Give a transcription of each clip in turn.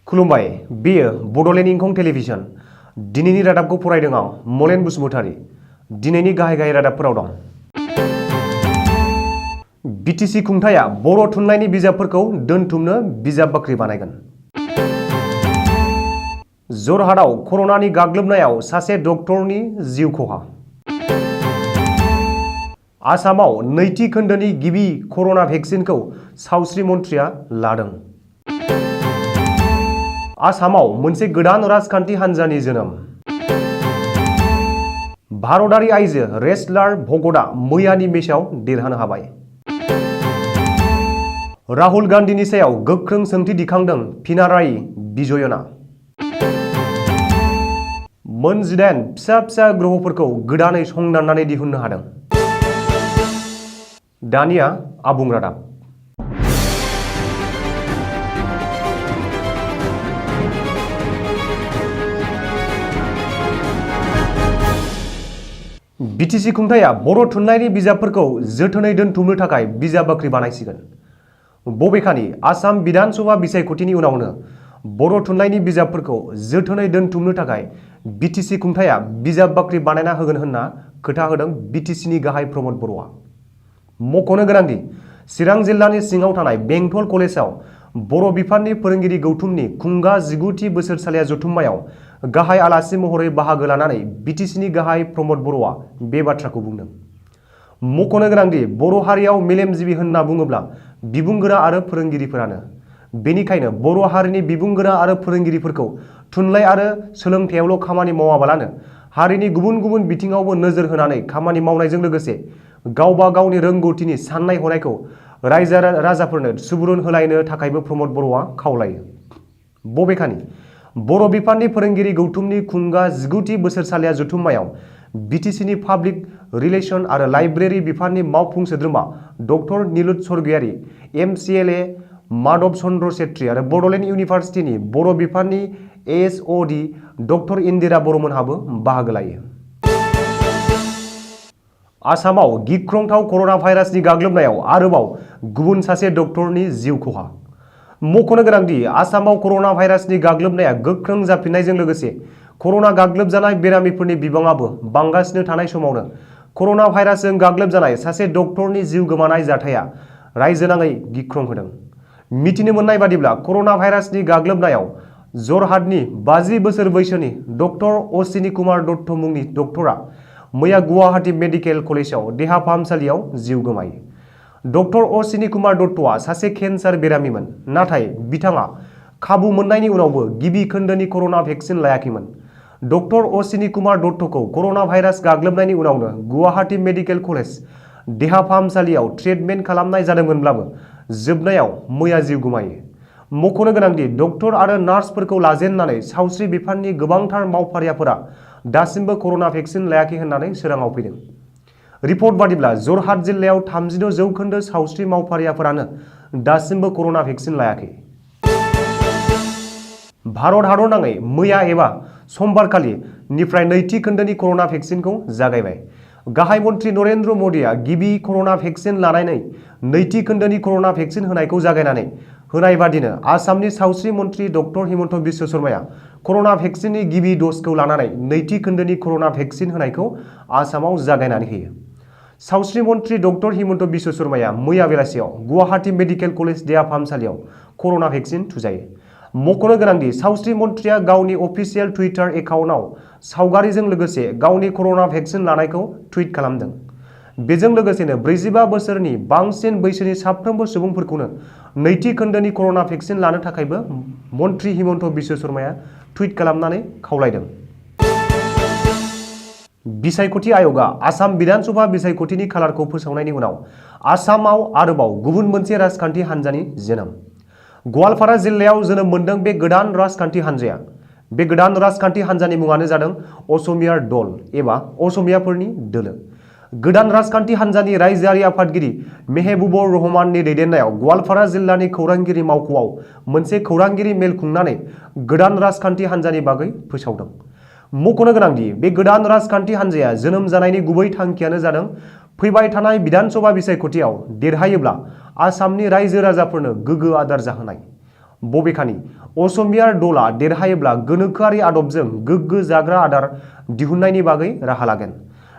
खुलुमबाय बेयो बड'लेण्ड इंखं टेलिभिजन दिनैनि रादाबखौ फरायदों आं मलेन बसुमतारी। दिनैनि गाहाय रादाबफोराव दं। बिटिसि खुंथाया बर' थुनलाइनि बिजाबफोरखौ दोनथुमनो बिजाब बाख्रि बानायगोन। जरहाटआव कर'नानि गाग्लोबनायाव सासे डक्टरनि जिउ खहा। आसामाव नैथि खोन्दोनि गिबि कर'ना भेक्सिनखौ सावस्रि मन्थ्रिया लादों। आसामाव मोनसे गोदान राजखान्थि हान्जानि जोनोम। भारतारि आइजो रेसलार भगतआ मैयानि मेचआव देरहानो हाबाय। राहुल गान्धीनि सायाव गोख्रों सोंथि दिखांदों पिनारायि विजयनआ। मोन 18 फिसा फिसा ग्रहफोरखौ गोदानै संदाननानै दिहुननो हादों। दानिया आबुं रादाब। बिटिसि खुंथाया बर' थुनलाइनि बिजाबफोरखौ जोथोनै दोनथुमनो थाखाय बिजाब बाख्रि बानायसिगोन। बबेखानि आसाम बिधान सभा बिसायख'थिनि उनावनो बर' थुनलाइनि बिजाबफोरखौ जोथोनै दोनथुमनो थाखाय बिटिसि खुंथाया बिजाब बाख्रि बानायना होगोन होनना खोथा होदों बिटिसिनि गाहाय प्रमद बर'आ। मख'नो गोनांदि चिरां जिल्लानि सिङाव थानाय बेंटल कलेजाव बर' बिफाननि फोरोंगिरि गौथुमनि खुंगा 19थि बोसोरसालिया जथुम्मायाव गाहाय आलासि महरै बाहागो लानानै बिटिसिनि गाहाय प्रमद बर'आ बे बाथ्राखौ बुंदों। मख'नो गोनांदि बर' हारियाव मेलेमजिबि होनना बुङोब्ला बिबुंगोरा आरो फोरोंगिरिफोरानो। बेनिखायनो बर' हारिनि बिबुंगोरा आरो फोरोंगिरिफोरखौ थुनलाइ आरो सोलोंथायावल' खामानि मावाबालानो हारिनि गुबुन गुबुन बिथिङावबो नोजोर होनानै खामानि मावनायजों लोगोसे गावबा गावनि रोंगौथिनि साननाय हनायखौ रायजो राजाफोरनो सुबुरुन होलायनो थाखायबो प्रमद बर'आ खावलायो। बबेखानि बर' बिफाननि फोरोंगिरि गौथुमनि खुंगा 19थि बोसोरसालिया जथुम्मायाव बिटिसिनि पाब्लिक रिलेसन आरो लाइब्रेरि बिफाननि मावफुं सोद्रोमा डक्टर निलुत स्वर्गियारि, MCLA माधव चन्द्र सेत्री आरो बड'लेण्ड इउनिभार्सिटिनि बर' बिफाननि ASOD डक्टर इन्दिरा बर'मोनहाबो बाहागो लायो। आसामाव गिख्रंथाव कर'ना भाइरासनि गाग्लोबनायाव आरोबाव गुबुन सासे डक्टरनि जिउ खहा। मख'नो गोनांदि आसामाव कर'ना भाइरासनि गाग्लोबनाया गोख्रों जाफिननायजों लोगोसे कर'ना गाग्लोबजानाय बेरामिफोरनि बिबाङाबो बांगासिनो थानाय समावनो कर'ना भाइरासजों गाग्लोबजानाय सासे डक्टरनि जिउ गोमानाय जाथाया रायजोनाङै गिख्रंहोदों। मिथिनो मोननाय बादिब्ला कर'ना भाइरासनि गाग्लोबनायाव जरहाटनि 50 बोसोर बैसोनि डक्टर अश्विनी कुमार दत्त मुंनि डक्टरा मैया गुवाहाटी मेडिकेल कलेजाव देहा फाहामसालियाव जिउ गोमायो। डक्टर अश्विनी कुमार दत्तआ सासे केन्सार बेरामिमोन, नाथाय बिथाङा खाबु मोननायनि उनावबो गिबि खोन्दोनि कर'ना भेक्सिन लायाखैमोन। डक्टर अश्विनी कुमार दत्तखौ कर'ना भाइरास गाग्लोबनायनि उनावनो गुवाहाटी मेडिकेल कलेज देहा फाहामसालियाव ट्रिटमेन्ट खालामनाय जादोंमोनब्लाबो जोबनायाव मैया जिउ गोमायो। मख'नो गोनांदि डक्टर आरो नार्सफोरखौ लाजेननानै सावस्रि बिफाननि गोबांथार मावफारियाफोरा दासिमबो कर'ना भेक्सिन लायाखै होननानै सोराङाव फैदों। रिपर्ट बादिब्ला जरहाट जिल्लायाव 36% सावस्रि मावफारियाफोरानो दासिमबो कर'ना भेक्सिन लायाखै। भारत हादरनाङै मैया एबा समबारखालि निफ्राय नैथि खोन्दोनि कर'ना भेक्सिनखौ जागायबाय। गाहाय मन्थ्रि नरेन्द्र मदिआ गिबि कर'ना भेक्सिन लानानै नैथि खोन्दोनि कर'ना भेक्सिन होनायखौ जागायनानै होनाय बादिनो आसामनि सावस्रि मन्थ्रि डक्टर हिमन्त बिश्व शर्माया कर'ना भेक्सिननि गिबि द'जखौ लानानै नैथि खोन्दोनि कर'ना भेक्सिन होनायखौ आसामाव जागायनानै होयो। सावस्रि मन्थ्रि डक्टर हिमन्त बिश्व शर्माया मैया बेलासियाव गुवाहाटी मेडिकेल कलेज देहा फाहामसालियाव कर'ना भेक्सिन थुजायो। मख'नो गोनांदि सावस्रि मन्थ्रिया गावनि अफिसियेल टुइटार एकाउन्टआव सावगारिजों लोगोसे गावनि कर'ना भेक्सिन लानायखौ टुइट खालामदों। बेजों लोगोसेनो 45 बोसोरनि बांसिन बैसोनि साफ्रोमबो सुबुंफोरखौनो नैथि खोन्दोनि कर'ना भेक्सिन लानो थाखायबो मन्थ्रि हिमन्त बिश्व शर्माया टुइट खालामनानै खावलायदों। बिसायख'थि आय'गआ आसाम बिधान सभा बिसायख'थिनि खालारखौ फोसावनायनि उनाव आसामाव आरोबाव गुबुन मोनसे राजखान्थि हान्जानि जोनोम। गवालपारा जिल्लायाव जोनोम मोन्दों बे गोदान राजखान्थि हान्जाया। बे गोदान राजखान्थि हान्जानि मुङानो जादों असमिया दल एबा असमियाफोरनि दोलो। गोदान राजखान्थि हान्जानि रायजोआरि आफादगिरि मेहबुबुर रहमाननि दैदेननायाव गवालपारा जिल्लानि खौरांगिरि मावख'आव मोनसे खौरांगिरि मेल खुंनानै गोदान राजखान्थि हान्जानि बागै फोसावदों। मख'नो गोनांदि बे गोदान राजखान्थि हान्जाया जोनोम जानायनि गुबै थांखियानो जादों फैबाय थानाय बिधान सभा बिसायख'थियाव देरहायोब्ला आसामनि रायजो राजाफोरनो गोग्गो आदार जाहोनाय। बबेखानि असमिया दला देरहायोब्ला गोनोखोआरि आदबजों गोग्गो जाग्रा आदार दिहुननायनि बागै राहा लागोन।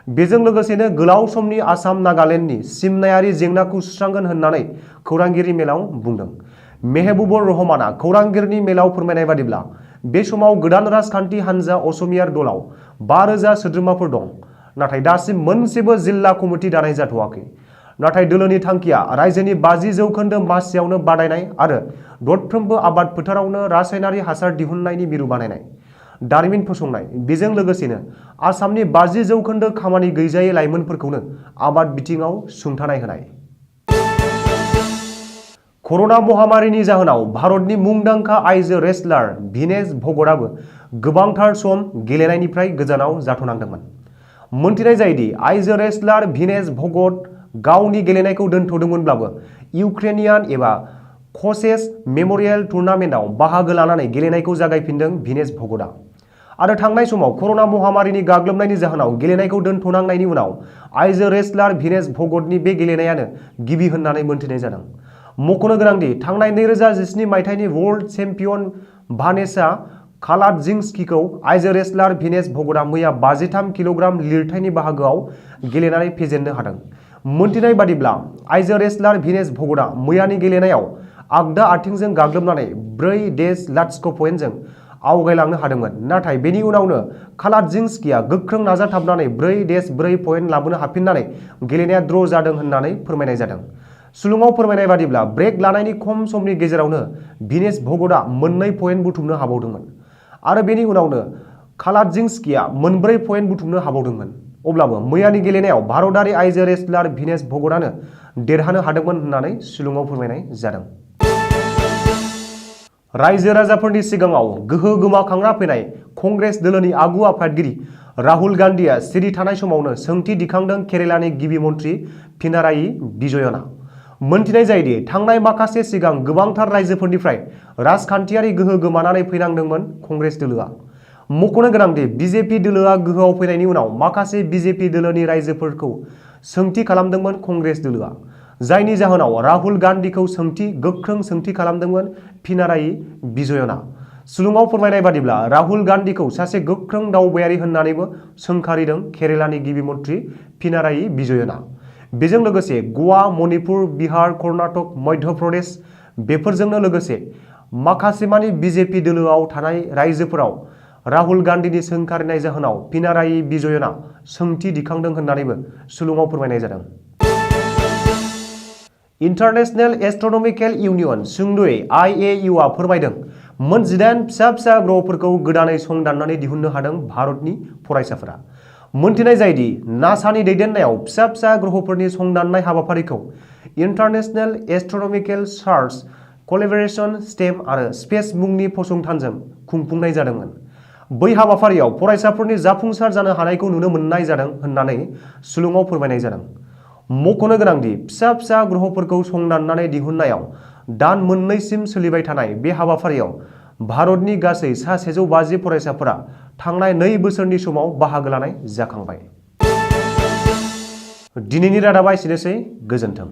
बेजों लोगोसेनो गोलाव समनि आसाम नागालेन्डनि सिमनायारि जेंनाखौ सुस्रांगोन होननानै खौरांगिरि मेलाव बुंदों। मेहबुबुर रहमाना खौरांगिरिनि मेलाव फोरमायनाय बादिब्ला बे समाव गोदान राजखान्थि हान्जा असमिया दलाव 5000 सोद्रोमाफोर दं, नाथाय दासिम मोनसेबो जिल्ला कमिटि दानाय जाथ'वाखै। नाथाय दोलोनि थांखिया रायजोनि 50% मासियावनो बादायनाय आरो दरफ्रोमबो आबाद फोथारावनो रासायनारि हासार दिहुननायनि मिरु बानायनाय, दारिमिन फसंनाय, बेजों लोगोसेनो आसामनि 50% खामानि गैजायै लाइमोनफोरखौनो आबाद बिथिङाव सुंथानाय होनाय। कर'ना महामारिनि जाहोनाव भारतनि मुंदांखा आइजो रेसलार भिनेश भगतआबो गोबांथार सम गेलेनायनिफ्राय गोजानाव जाथ'नांदोंमोन। मोनथिनाय जायोदि आइजो रेसलार भिनेश भगत गावनि गेलेनायखौ दोनथ'दोंमोनब्लाबो इउक्रेनियान एबा कचेस मेम'रियेल टुर्नामेन्टआव बाहागो लानानै गेलेनायखौ जागायफिनदों भिनेश भगतआ। आरो थांनाय समाव कर'ना महामारिनि गाग्लोबनायनि जाहोनाव गेलेनायखौ दोनथ'नांनायनि उनाव आइजो रेसलार भिनेश भगतनि बे गेलेनायानो गिबि होननानै मोनथिनाय जादों। मख'नो गोनांदि थांनाय 2017 मायथाइनि वर्ल्ड चेम्पियन भानेसा कालातजिंस्कीखौ आइजो रेसलार भिनेश भगतआ मैया 53 किल'ग्राम लिरथायनि बाहागोआव गेलेनानै फेजेननो हादों। मोनथिनाय बादिब्ला आइजो रेसलार भिनेश भगतआ मैयानि गेलेनायाव आगदा आथिंजों गाग्लोबनानै 4-0 पइन्टजों आवगायलांनो हादोंमोन, नाथाय बेनि उनावनो कालातजिंस्कीया गोख्रों नाजाथाबनानै 4-4 पइन्ट लाबोनो हाफिननानै गेलेनाया ड्र' जादों होननानै फोरमायनाय जादों। सुलुङाव फोरमायनाय बादिब्ला ब्रेक लानायनि खम समनि गेजेरावनो भिनेश भगतआ 2 पइन्ट बुथुमनो हाबावदोंमोन आरो बेनि उनावनो कालातजिंस्कीया 4 पइन्ट बुथुमनो हाबावदोंमोन। अब्लाबो मैयानि गेलेनायाव भारतारि आइजो रेसलार भिनेश भगतआनो देरहानो हादोंमोन होननानै सुलुङाव फोरमायनाय जादों। रायजो राजाफोरनि सिगाङाव गोहो गोमाखांना फैनाय कंग्रेस दोलोनि आगु आफादगिरि राहुल गान्धीआ सिरि थानाय समावनो सोंथि दिखांदों केरेलानि गिबि मन्थ्रि पिनारायि विजयनआ। मोनथिनाय जायोदि थांनाय माखासे सिगां गोबांथार रायजोफोरनिफ्राय राजखान्थियारि गोहो गोमानानै फैनांदोंमोन कंग्रेस दोलोआ। मख'नो गोनांदि बिजेपि दोलोआ गोहोआव फैनायनि उनाव माखासे बिजेपि दोलोनि रायजोफोरखौ सोंथि खालामदोंमोन कंग्रेस दोलोआ, जायनि जाहोनाव राहुल गान्धीखौ गोख्रों सोंथि खालामदोंमोन पिनारायि विजयनआ। सुलुङाव फोरमायनाय बादिब्ला राहुल गान्धीखौ सासे गोख्रों दावबायारि होननानैबो सोंखारिदों केरेलानि गिबि मन्थ्रि पिनारायि विजयनआ। बेजों लोगोसे गवा, मणिपुर, बिहार, कर्नाटक, मध्य प्रदेश बेफोरजोंनो लोगोसे माखासेमानि बिजेपि दोलोआव थानाय रायजोफोराव राहुल गान्धीनि सोंखारिनाय जाहोनाव पिनारायि विजयनआ सोंथि दिखांदों होननानैबो सुलुङाव फोरमायनाय जादों। इन्टारनेशनेल एस्ट्रनमिकेल इउनियन सुंद'यै IAU आ फोरमायदों मोन 18 फिसा फिसा ग्रहफोरखौ गोदानै संदाननानै दिहुननो हादों भारतनि फरायसाफोरा। मोनथिनाय जायोदि नासानि दैदेननायाव फिसा फिसा ग्रहफोरनि संदाननाय हाबाफारिखौ इन्टारनेशनेल एस्ट्रनमिकेल सार्च कलेबरेशन स्टेम आरो स्पेस मुंनि फसंथानजों खुंफुंनाय जादोंमोन। बै हाबाफारियाव फरायसाफोरनि जाफुंसार जानो हानायखौ नुनो मोननाय जादों होननानै सुलुङाव फोरमायनाय जादों। मख'नो गोनांदि फिसा फिसा ग्रहफोरखौ संदाननानै दिहुननायाव दान मोननैसिम सोलिबाय थानाय बे हाबाफारियाव भारतनि गासै 150 फरायसाफोरा थांनाय 2 बोसोरनि समाव बाहागो लानाय जाखांबाय। दिनैनि रादाबा एसेनोसै, गोजोन्थों।